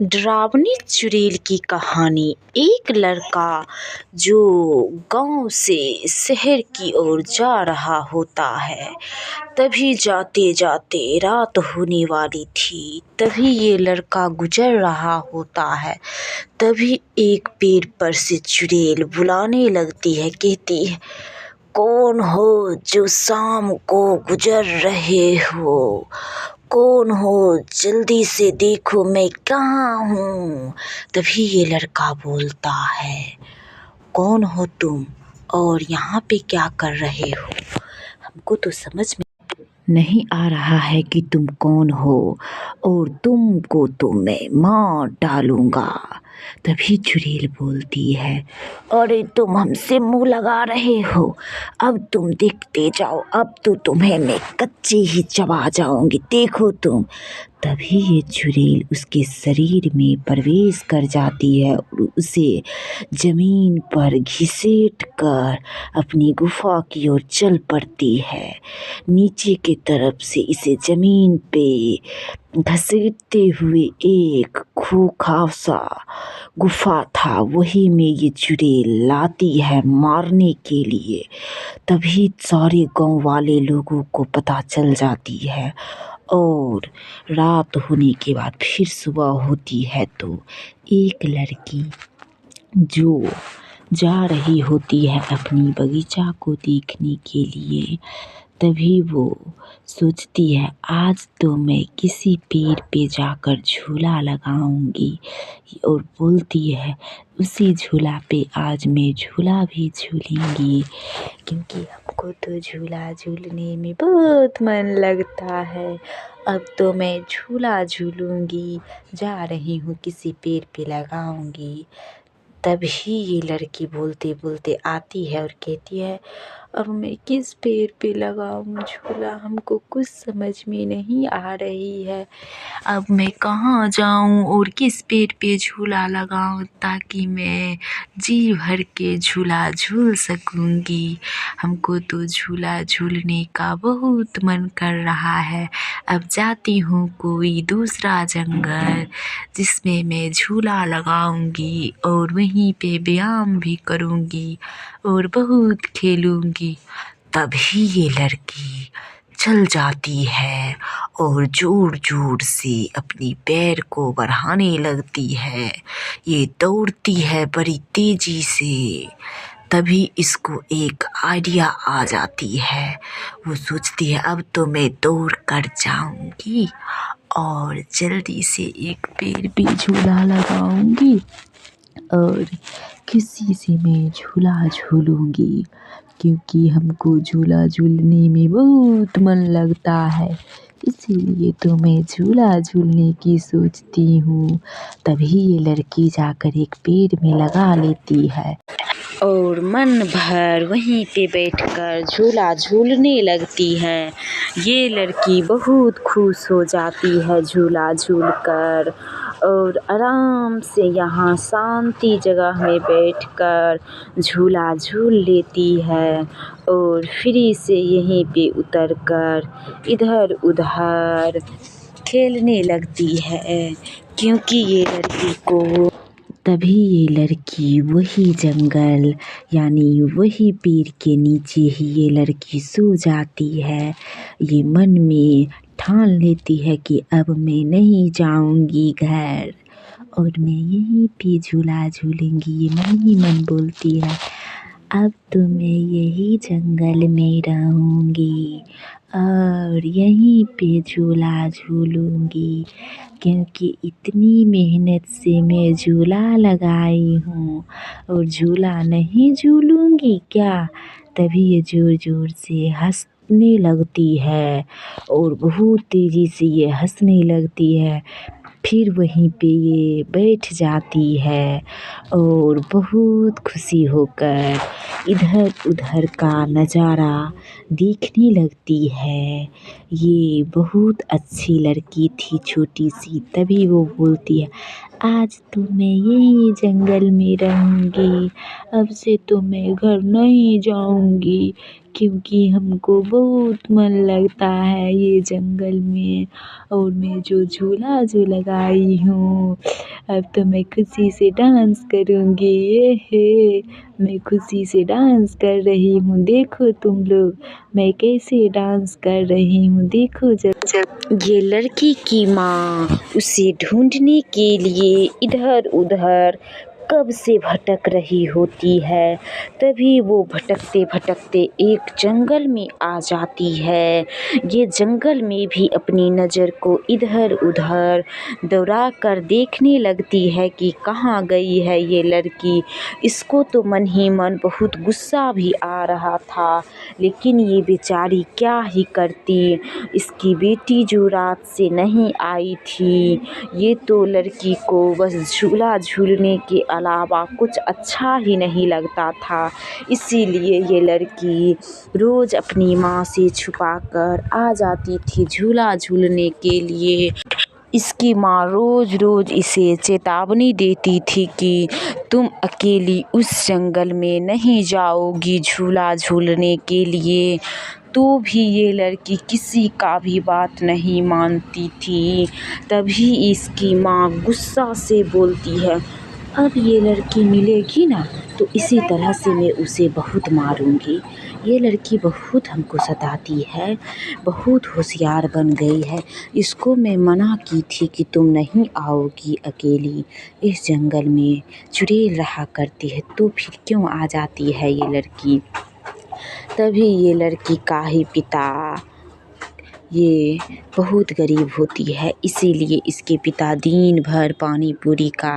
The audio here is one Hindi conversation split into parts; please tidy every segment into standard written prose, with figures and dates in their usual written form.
डरावनी चुड़ैल की कहानी। एक लड़का जो गांव से शहर की ओर जा रहा होता है। तभी जाते जाते रात होने वाली थी। तभी ये लड़का गुजर रहा होता है। तभी एक पेड़ पर से चुड़ैल बुलाने लगती है, कहती है, कौन हो जो शाम को गुजर रहे हो? कौन हो, जल्दी से देखो मैं कहाँ हूँ। तभी ये लड़का बोलता है, कौन हो तुम और यहाँ पे क्या कर रहे हो? हमको तो समझ में नहीं आ रहा है कि तुम कौन हो, और तुमको तो मैं मार डालूंगा। तभी चुड़ैल बोलती है, अरे तुम हमसे मुंह लगा रहे हो, अब तुम देखते जाओ, अब तो तुम्हें मैं कच्चे ही चबा जाऊंगी, देखो तुम। तभी ये चुड़ैल उसके शरीर में प्रवेश कर जाती है और उसे जमीन पर घसीट कर अपनी गुफा की ओर चल पड़ती है। नीचे की तरफ से इसे जमीन पे घसीटते हुए एक खूंखार सा गुफा था, वही में ये चुड़ैल लाती है मारने के लिए। तभी सारे गांव वाले लोगों को पता चल जाती है, और रात होने के बाद फिर सुबह होती है तो एक लड़की जो जा रही होती है अपनी बगीचा को देखने के लिए, तभी वो सोचती है, आज तो मैं किसी पेड़ पे जाकर झूला लगाऊंगी, और बोलती है, उसी झूला पे आज मैं झूला भी झूलूंगी, क्योंकि हमको तो झूला झूलने में बहुत मन लगता है। अब तो मैं झूला झूलूंगी, जा रही हूँ किसी पेड़ पे लगाऊंगी। तभी ये लड़की बोलते बोलते आती है और कहती है, अब मैं किस पेड़ पे लगाऊं झूला, हमको कुछ समझ में नहीं आ रही है। अब मैं कहाँ जाऊं और किस पेड़ पे झूला लगाऊं ताकि मैं जी भर के झूला झूल सकूंगी। हमको तो झूला झूलने का बहुत मन कर रहा है। अब जाती हूँ कोई दूसरा जंगल जिसमें मैं झूला लगाऊंगी और वहीं पे व्यायाम भी करूंगी और बहुत खेलूंगी। तभी ये लड़की चल जाती है और जोर जोर से अपनी पैर को बढ़ाने लगती है। ये दौड़ती है बड़ी तेजी से। तभी इसको एक आइडिया आ जाती है। वो सोचती है, अब तो मैं दौड़ कर जाऊंगी और जल्दी से एक पेड़ पे झूला लगाऊंगी और किसी से मैं झूला झूलूंगी, क्योंकि हमको झूला झूलने में बहुत मन लगता है, इसीलिए तो मैं झूला झूलने की सोचती हूँ। तभी ये लड़की जाकर एक पेड़ में लगा लेती है और मन भर वहीं पे बैठकर झूला झूलने लगती है। ये लड़की बहुत खुश हो जाती है झूला झूलकर, और आराम से यहाँ शांति जगह में बैठकर झूला झूल लेती है और फिर से यहीं पे उतरकर इधर उधर खेलने लगती है, क्योंकि ये लड़की को तभी ये लड़की वही जंगल यानी वही पेड़ के नीचे ही ये लड़की सो जाती है। ये मन में ठान लेती है कि अब मैं नहीं जाऊंगी घर और मैं यहीं पे झूला झूलूंगी। ये मन ही मन बोलती है, अब तो मैं यही जंगल में रहूंगी और यहीं पे झूला झूलूंगी, क्योंकि इतनी मेहनत से मैं झूला लगाई हूँ और झूला नहीं झूलूंगी क्या? तभी ये ज़ोर ज़ोर से हंसने लगती है और बहुत तेज़ी से ये हंसने लगती है। फिर वहीं पे ये बैठ जाती है और बहुत खुशी होकर इधर उधर का नज़ारा देखने लगती है। ये बहुत अच्छी लड़की थी, छोटी सी। तभी वो बोलती है, आज तो मैं यही जंगल में रहूँगी। अब से तो मैं घर नहीं जाऊँगी, क्योंकि हमको बहुत मन लगता है ये जंगल में। और मैं जो झूला जो लगाई हूँ, अब तो मैं खुशी से डांस करूँगी। ये हे, मैं खुशी से डांस कर रही हूँ। देखो तुम लोग, मैं कैसे डांस कर रही हूँ, देखो जब। ये लड़की की माँ उसे ढूंढने के लिए इधर उधर कब से भटक रही होती है। तभी वो भटकते भटकते एक जंगल में आ जाती है। ये जंगल में भी अपनी नज़र को इधर उधर दौड़ा कर देखने लगती है कि कहाँ गई है ये लड़की। इसको तो मन ही मन बहुत गुस्सा भी आ रहा था, लेकिन ये बेचारी क्या ही करती। इसकी बेटी जो रात से नहीं आई थी, ये तो लड़की को बस झूला झूलने के अलावा कुछ अच्छा ही नहीं लगता था। इसीलिए ये लड़की रोज़ अपनी माँ से छुपा कर आ जाती थी झूला झूलने के लिए। इसकी माँ रोज़ रोज़ इसे चेतावनी देती थी कि तुम अकेली उस जंगल में नहीं जाओगी झूला झूलने के लिए। तो भी ये लड़की किसी का भी बात नहीं मानती थी। तभी इसकी माँ गुस्सा से बोलती है, अब ये लड़की मिलेगी ना तो इसी तरह से मैं उसे बहुत मारूंगी। ये लड़की बहुत हमको सताती है, बहुत होशियार बन गई है। इसको मैं मना की थी कि तुम नहीं आओगी अकेली इस जंगल में, चुड़ैल रहा करती है, तो फिर क्यों आ जाती है ये लड़की। तभी ये लड़की का ही पिता ये बहुत गरीब होती है, इसीलिए इसके पिता दिन भर पानी पूरी का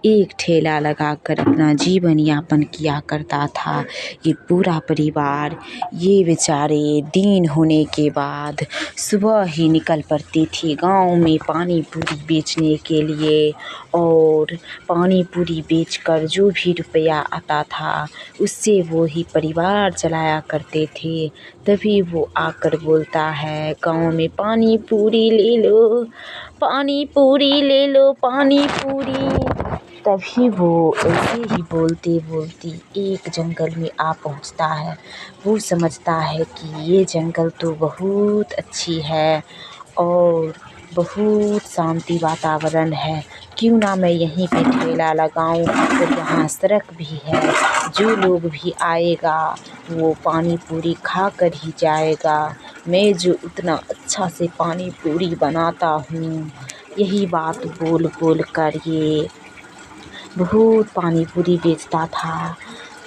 एक ठेला लगाकर अपना जीवन यापन किया करता था। ये पूरा परिवार ये बेचारे दिन होने के बाद सुबह ही निकल पड़ती थी गांव में पानी पूरी बेचने के लिए। और पानी पूरी बेचकर जो भी रुपया आता था उससे वो ही परिवार चलाया करते थे। तभी वो आकर बोलता है गाँव में, पानी पूरी ले लो, पानी पूरी ले लो, पानी पूरी। तभी वो ऐसे ही बोलते बोलते एक जंगल में आ पहुंचता है। वो समझता है कि ये जंगल तो बहुत अच्छी है और बहुत शांति वातावरण है, क्यों ना मैं यहीं पे ठेला लगाऊं और यहाँ सड़क भी है, जो लोग भी आएगा वो पानी पूरी खा कर ही जाएगा। मैं जो इतना अच्छा से पानी पूरी बनाता हूँ। यही बात बोल बोल कर ये बहुत पानी पूरी बेचता था।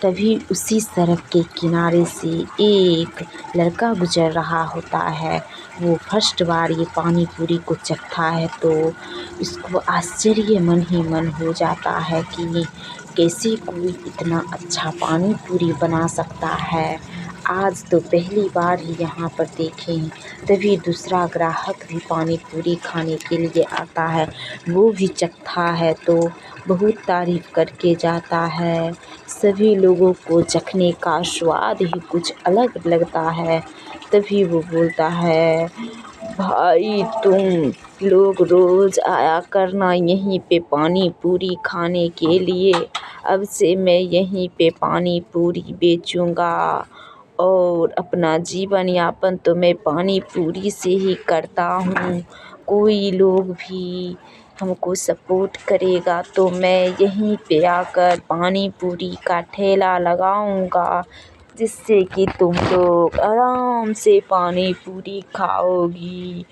तभी उसी सड़क के किनारे से एक लड़का गुजर रहा होता है। वो फर्स्ट बार ये पानी पूरी को चखता है तो इसको आश्चर्य मन ही मन हो जाता है कि कैसे कोई इतना अच्छा पानी पूरी बना सकता है। आज तो पहली बार ही यहाँ पर देखें। तभी दूसरा ग्राहक भी पानी पूरी खाने के लिए आता है। वो भी चखता है तो बहुत तारीफ़ करके जाता है। सभी लोगों को चखने का स्वाद ही कुछ अलग लगता है। तभी वो बोलता है, भाई तुम लोग रोज़ आया करना यहीं पे पानी पूरी खाने के लिए। अब से मैं यहीं पे पानी पूरी बेचूँगा और अपना जीवन यापन तो मैं पानी पूरी से ही करता हूँ। कोई लोग भी हमको सपोर्ट करेगा तो मैं यहीं पे आकर पानी पूरी का ठेला लगाऊंगा, जिससे कि तुम लोग आराम से पानी पूरी खाओगी।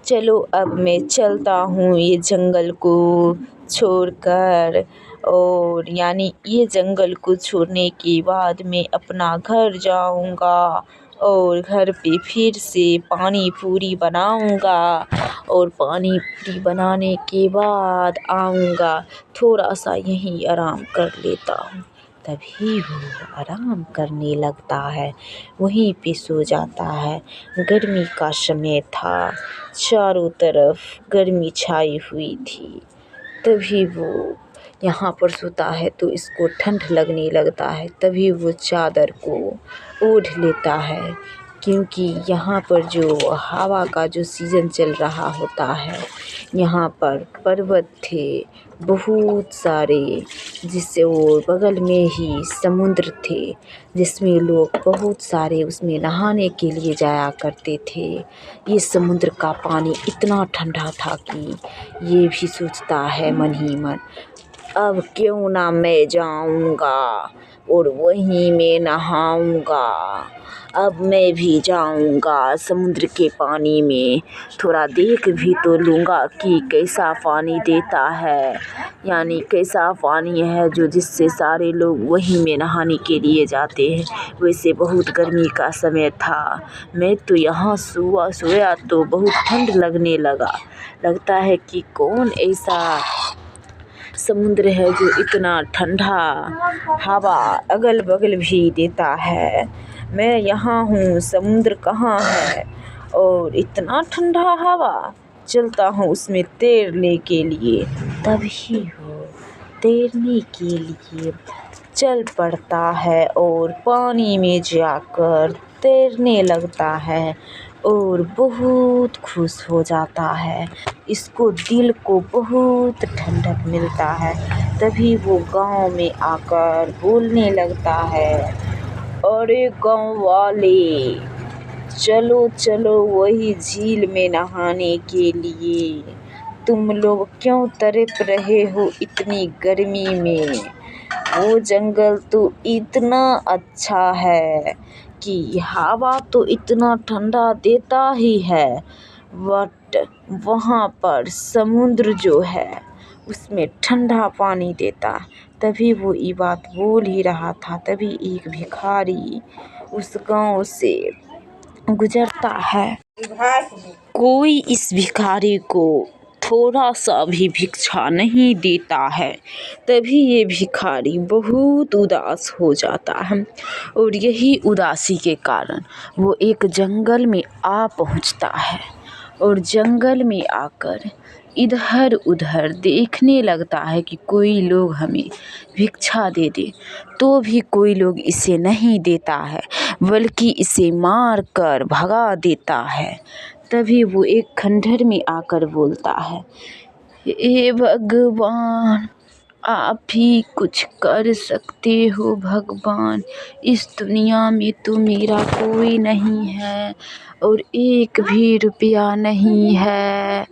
चलो अब मैं चलता हूँ ये जंगल को छोड़कर। और यानी ये जंगल को छोड़ने के बाद मैं अपना घर जाऊंगा और घर पे फिर से पानी पूरी बनाऊंगा और पानी पूरी बनाने के बाद आऊंगा, थोड़ा सा यहीं आराम कर लेता हूँ। तभी वो आराम करने लगता है, वहीं पे सो जाता है। गर्मी का समय था, चारों तरफ गर्मी छाई हुई थी। तभी वो यहाँ पर सोता है तो इसको ठंड लगने लगता है। तभी वो चादर को ओढ़ लेता है। क्योंकि यहाँ पर जो हवा का जो सीज़न चल रहा होता है, यहाँ पर पर्वत थे बहुत सारे, जिससे वो बगल में ही समुद्र थे, जिसमें लोग बहुत सारे उसमें नहाने के लिए जाया करते थे। ये समुद्र का पानी इतना ठंडा था कि ये भी सोचता है मन ही मन, अब क्यों ना मैं जाऊँगा और वहीं में नहाऊँगा। अब मैं भी जाऊँगा समुद्र के पानी में, थोड़ा देख भी तो लूँगा कि कैसा पानी देता है, यानी कैसा पानी है जो जिससे सारे लोग वहीं में नहाने के लिए जाते हैं। वैसे बहुत गर्मी का समय था, मैं तो यहाँ सोया तो बहुत ठंड लगने लगता है कि कौन ऐसा समुद्र है जो इतना ठंडा हवा अगल बगल भी देता है। मैं यहाँ हूँ, समुद्र कहाँ है और इतना ठंडा हवा, चलता हूँ उसमें तैरने के लिए। तभी वो तैरने के लिए चल पड़ता है और पानी में जाकर तैरने लगता है और बहुत खुश हो जाता है। इसको दिल को बहुत ठंडक मिलता है। तभी वो गाँव में आकर बोलने लगता है, अरे गाँव वाले, चलो चलो वही झील में नहाने के लिए। तुम लोग क्यों तड़प रहे हो इतनी गर्मी में? वो जंगल तो इतना अच्छा है कि हवा तो इतना ठंडा देता ही है, बट वहाँ पर समुद्र जो है उसमें ठंडा पानी देता। तभी वो ये बात बोल ही रहा था, तभी एक भिखारी उस गाँव से गुजरता है। कोई इस भिखारी को थोड़ा सा भी भिक्षा नहीं देता है। तभी ये भिखारी बहुत उदास हो जाता है और यही उदासी के कारण वो एक जंगल में आ पहुंचता है और जंगल में आकर इधर उधर देखने लगता है कि कोई लोग हमें भिक्षा दे दे, तो भी कोई लोग इसे नहीं देता है, बल्कि इसे मार कर भगा देता है। तभी वो एक खंडहर में आकर बोलता है, हे भगवान, आप ही कुछ कर सकते हो भगवान। इस दुनिया में तो मेरा कोई नहीं है और एक भी रुपया नहीं है।